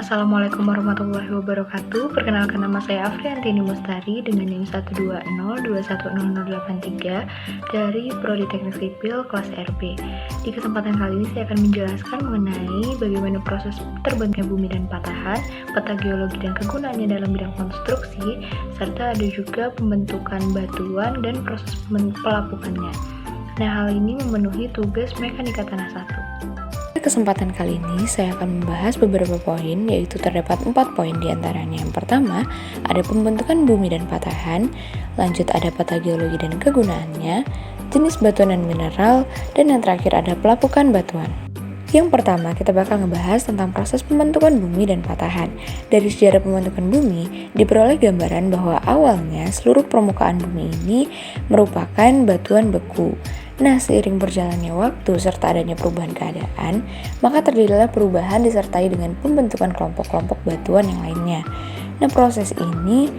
Assalamualaikum warahmatullahi wabarakatuh. Perkenalkan, nama saya Afriantini Mustari dengan NIM 120210083 dari Prodi Teknik Sipil kelas RP. Di kesempatan kali ini saya akan menjelaskan mengenai bagaimana proses terbentuknya bumi dan patahan, peta geologi dan kegunaannya dalam bidang konstruksi, serta ada juga pembentukan batuan dan proses pelapukannya. Nah, hal ini memenuhi tugas mekanika tanah 1. Pada kesempatan kali ini saya akan membahas beberapa poin, yaitu terdapat 4 poin diantaranya. Yang pertama, ada pembentukan bumi dan patahan, lanjut ada peta geologi dan kegunaannya, jenis batuan dan mineral, dan yang terakhir ada pelapukan batuan. Yang pertama, kita bakal ngebahas tentang proses pembentukan bumi dan patahan. Dari sejarah pembentukan bumi, diperoleh gambaran bahwa awalnya seluruh permukaan bumi ini merupakan batuan beku. Nah, seiring berjalannya waktu serta adanya perubahan keadaan, maka terjadilah perubahan disertai dengan pembentukan kelompok-kelompok batuan yang lainnya. Nah, proses ini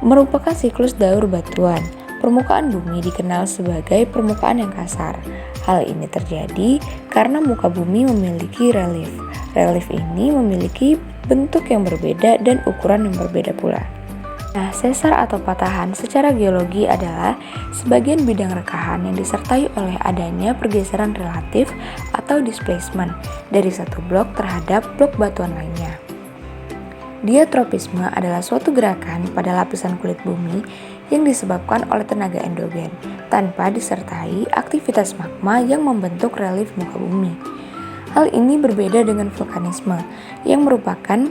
merupakan siklus daur batuan. Permukaan bumi dikenal sebagai permukaan yang kasar. Hal ini terjadi karena muka bumi memiliki relief. Relief ini memiliki bentuk yang berbeda dan ukuran yang berbeda pula. Nah, sesar atau patahan secara geologi adalah sebagian bidang rekahan yang disertai oleh adanya pergeseran relatif atau displacement dari satu blok terhadap blok batuan lainnya. Diatropisme adalah suatu gerakan pada lapisan kulit bumi yang disebabkan oleh tenaga endogen tanpa disertai aktivitas magma yang membentuk relief muka bumi. Hal ini berbeda dengan vulkanisme yang merupakan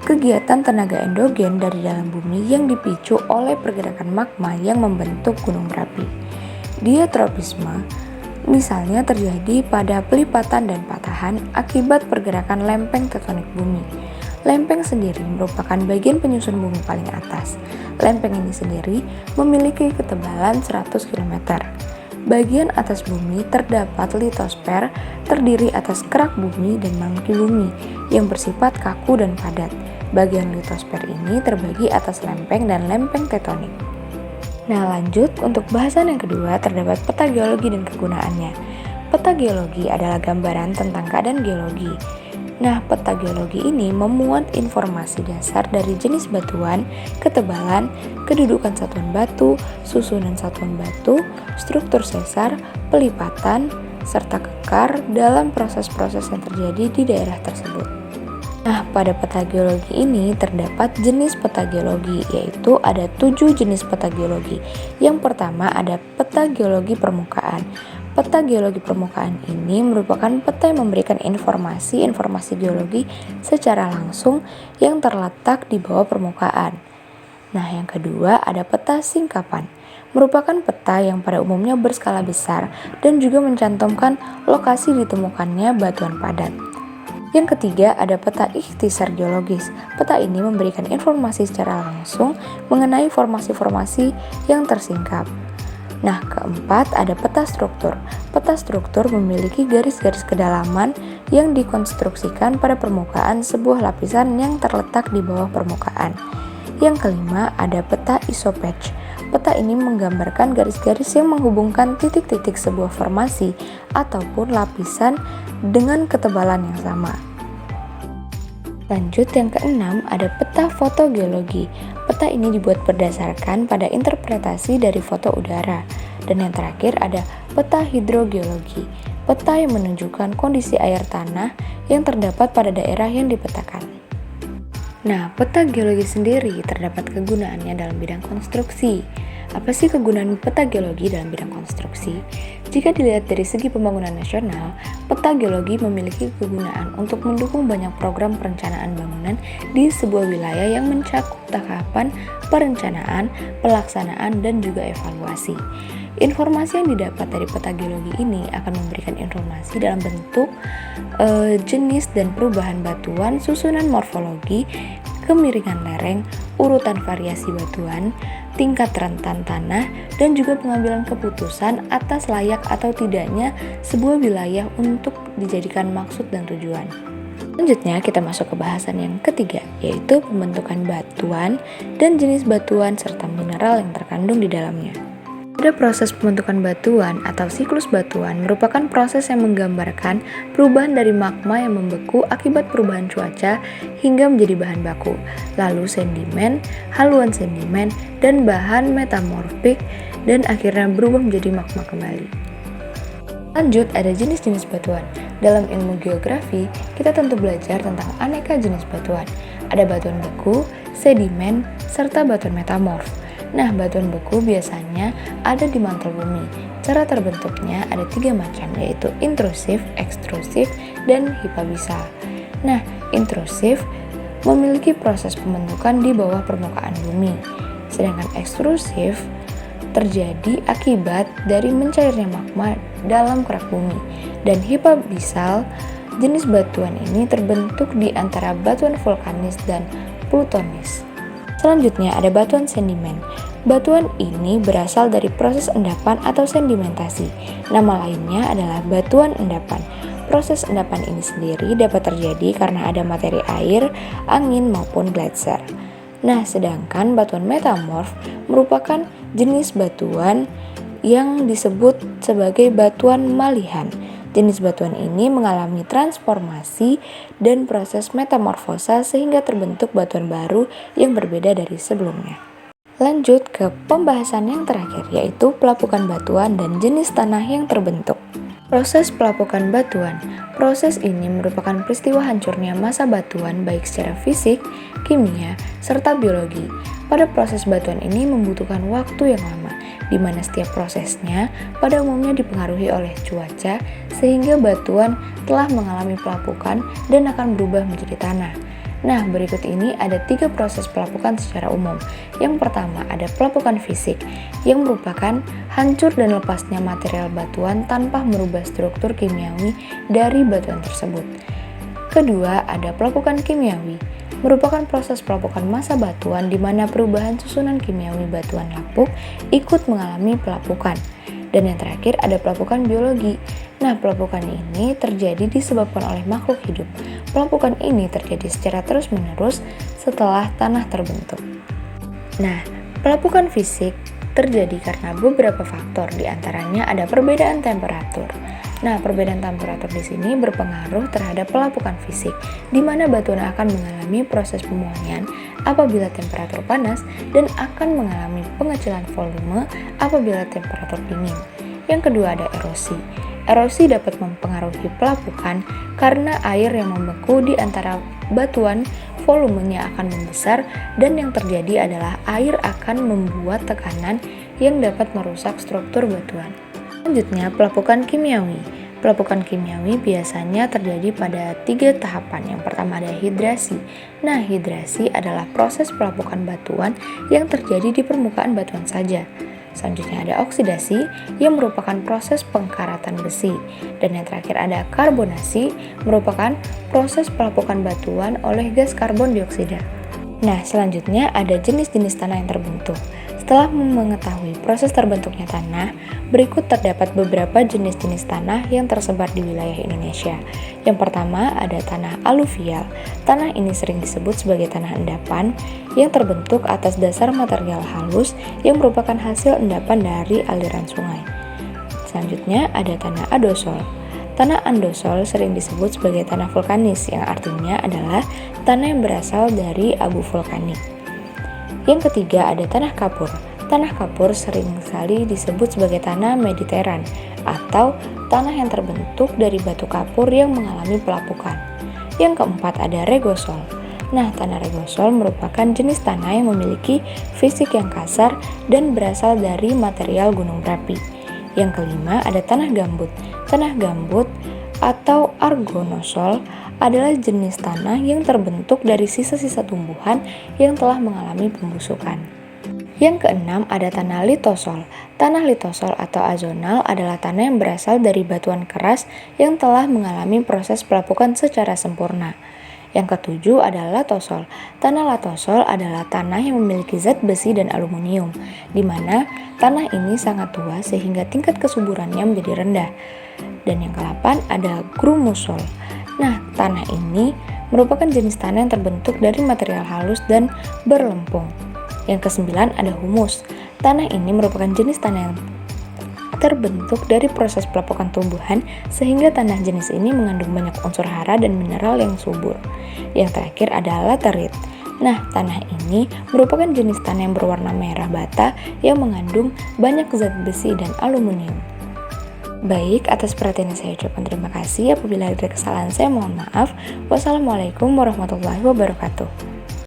kegiatan tenaga endogen dari dalam bumi yang dipicu oleh pergerakan magma yang membentuk gunung berapi. Diatropisme misalnya terjadi pada pelipatan dan patahan akibat pergerakan lempeng tektonik bumi. Lempeng sendiri merupakan bagian penyusun bumi paling atas. Lempeng ini sendiri memiliki ketebalan 100 km. Bagian atas bumi terdapat litosfer, terdiri atas kerak bumi dan mangki bumi yang bersifat kaku dan padat. Bagian litosfer ini terbagi atas lempeng dan lempeng tektonik. Nah, lanjut untuk bahasan yang kedua, terdapat peta geologi dan kegunaannya. Peta geologi adalah gambaran tentang keadaan geologi. Nah, peta geologi ini memuat informasi dasar dari jenis batuan, ketebalan, kedudukan satuan batu, susunan satuan batu, struktur sesar, pelipatan, serta kekar dalam proses-proses yang terjadi di daerah tersebut. Nah, pada peta geologi ini terdapat jenis peta geologi, yaitu ada 7 jenis peta geologi. Yang pertama ada peta geologi permukaan. Peta geologi permukaan ini merupakan peta yang memberikan informasi geologi secara langsung yang terletak di bawah permukaan. Nah, yang kedua ada peta singkapan. Merupakan peta yang pada umumnya berskala besar dan juga mencantumkan lokasi ditemukannya batuan padat. Yang ketiga ada peta ikhtisar geologis. Peta ini memberikan informasi secara langsung mengenai formasi-formasi yang tersingkap. Nah, keempat ada peta struktur. Peta struktur memiliki garis-garis kedalaman yang dikonstruksikan pada permukaan sebuah lapisan yang terletak di bawah permukaan. Yang kelima ada peta isopatch. Peta ini menggambarkan garis-garis yang menghubungkan titik-titik sebuah formasi ataupun lapisan dengan ketebalan yang sama. Lanjut, yang keenam ada peta fotogeologi. Peta ini dibuat berdasarkan pada interpretasi dari foto udara. Dan yang terakhir ada peta hidrogeologi. Peta yang menunjukkan kondisi air tanah yang terdapat pada daerah yang dipetakan. Nah, peta geologi sendiri terdapat kegunaannya dalam bidang konstruksi. Apa sih kegunaan peta geologi dalam bidang konstruksi? Jika dilihat dari segi pembangunan nasional, peta geologi memiliki kegunaan untuk mendukung banyak program perencanaan bangunan di sebuah wilayah yang mencakup tahapan perencanaan, pelaksanaan, dan juga evaluasi. Informasi yang didapat dari peta geologi ini akan memberikan informasi dalam bentuk jenis dan perubahan batuan, susunan morfologi, kemiringan lereng, urutan variasi batuan, tingkat rentan tanah, dan juga pengambilan keputusan atas layak atau tidaknya sebuah wilayah untuk dijadikan maksud dan tujuan. Selanjutnya kita masuk ke bahasan yang ketiga, yaitu pembentukan batuan dan jenis batuan serta mineral yang terkandung di dalamnya. Pada proses pembentukan batuan atau siklus batuan merupakan proses yang menggambarkan perubahan dari magma yang membeku akibat perubahan cuaca hingga menjadi bahan baku, lalu sedimen, haluan sedimen, dan bahan metamorfik, dan akhirnya berubah menjadi magma kembali. Lanjut, ada jenis-jenis batuan. Dalam ilmu geografi, kita tentu belajar tentang aneka jenis batuan. Ada batuan beku, sedimen, serta batuan metamorf. Nah, batuan beku biasanya ada di mantel bumi. Cara terbentuknya ada 3 macam, yaitu intrusif, ekstrusif, dan hipabisal. Nah, intrusif memiliki proses pembentukan di bawah permukaan bumi, sedangkan ekstrusif terjadi akibat dari mencairnya magma dalam kerak bumi, dan hipabisal jenis batuan ini terbentuk di antara batuan vulkanis dan plutonis. Selanjutnya ada batuan sedimen. Batuan ini berasal dari proses endapan atau sedimentasi. Nama lainnya adalah batuan endapan. Proses endapan ini sendiri dapat terjadi karena ada materi air, angin, maupun gletser. Nah, sedangkan batuan metamorf merupakan jenis batuan yang disebut sebagai batuan malihan. Jenis batuan ini mengalami transformasi dan proses metamorfosa sehingga terbentuk batuan baru yang berbeda dari sebelumnya. Lanjut ke pembahasan yang terakhir, yaitu pelapukan batuan dan jenis tanah yang terbentuk. Proses pelapukan batuan. Proses ini merupakan peristiwa hancurnya massa batuan baik secara fisik, kimia, serta biologi. Pada proses batuan ini membutuhkan waktu yang lama, di mana setiap prosesnya pada umumnya dipengaruhi oleh cuaca, sehingga batuan telah mengalami pelapukan dan akan berubah menjadi tanah. Nah, berikut ini ada 3 proses pelapukan secara umum. Yang pertama ada pelapukan fisik, yang merupakan hancur dan lepasnya material batuan tanpa merubah struktur kimiawi dari batuan tersebut. Kedua, ada pelapukan kimiawi, merupakan proses pelapukan massa batuan di mana perubahan susunan kimiawi batuan lapuk ikut mengalami pelapukan. Dan yang terakhir ada pelapukan biologi. Nah, pelapukan ini terjadi disebabkan oleh makhluk hidup. Pelapukan ini terjadi secara terus-menerus setelah tanah terbentuk. Nah, pelapukan fisik terjadi karena beberapa faktor, diantaranya ada perbedaan temperatur. Nah, perbedaan temperatur di sini berpengaruh terhadap pelapukan fisik, di mana batuan akan mengalami proses pemuaian apabila temperatur panas dan akan mengalami pengecilan volume apabila temperatur dingin. Yang kedua ada erosi. Erosi dapat mempengaruhi pelapukan karena air yang membeku di antara batuan volumenya akan membesar, dan yang terjadi adalah air akan membuat tekanan yang dapat merusak struktur batuan. Selanjutnya, pelapukan kimiawi. Pelapukan kimiawi biasanya terjadi pada 3 tahapan. Yang pertama ada hidrasi. Nah, hidrasi adalah proses pelapukan batuan yang terjadi di permukaan batuan saja. Selanjutnya ada oksidasi, yang merupakan proses pengkaratan besi. Dan yang terakhir ada karbonasi, merupakan proses pelapukan batuan oleh gas karbon dioksida. Nah, selanjutnya ada jenis-jenis tanah yang terbentuk. Setelah mengetahui proses terbentuknya tanah, berikut terdapat beberapa jenis-jenis tanah yang tersebar di wilayah Indonesia. Yang pertama ada tanah aluvial. Tanah ini sering disebut sebagai tanah endapan yang terbentuk atas dasar material halus yang merupakan hasil endapan dari aliran sungai. Selanjutnya ada tanah adosol. Tanah andosol sering disebut sebagai tanah vulkanis, yang artinya adalah tanah yang berasal dari abu vulkanik. Yang ketiga ada tanah kapur. Tanah kapur sering kali disebut sebagai tanah mediteran atau tanah yang terbentuk dari batu kapur yang mengalami pelapukan. Yang keempat ada regosol. Nah, tanah regosol merupakan jenis tanah yang memiliki fisik yang kasar dan berasal dari material gunung berapi. Yang kelima ada tanah gambut. Tanah gambut atau argonosol adalah jenis tanah yang terbentuk dari sisa-sisa tumbuhan yang telah mengalami pembusukan. Yang keenam ada tanah litosol. Tanah litosol atau azonal adalah tanah yang berasal dari batuan keras yang telah mengalami proses pelapukan secara sempurna. Yang ketujuh adalah latosol. Tanah latosol adalah tanah yang memiliki zat besi dan aluminium, di mana tanah ini sangat tua sehingga tingkat kesuburannya menjadi rendah. Dan yang ke-8 ada grumusol. Nah, tanah ini merupakan jenis tanah yang terbentuk dari material halus dan berlempung. Yang ke-9 ada humus. Tanah ini merupakan jenis tanah yang terbentuk dari proses pelepokan tumbuhan sehingga tanah jenis ini mengandung banyak unsur hara dan mineral yang subur. Yang terakhir adalah laterit. Nah, tanah ini merupakan jenis tanah yang berwarna merah bata yang mengandung banyak zat besi dan aluminium. Baik, atas perhatiannya saya ucapkan terima kasih. Apabila ada kesalahan saya mohon maaf. Wassalamualaikum warahmatullahi wabarakatuh.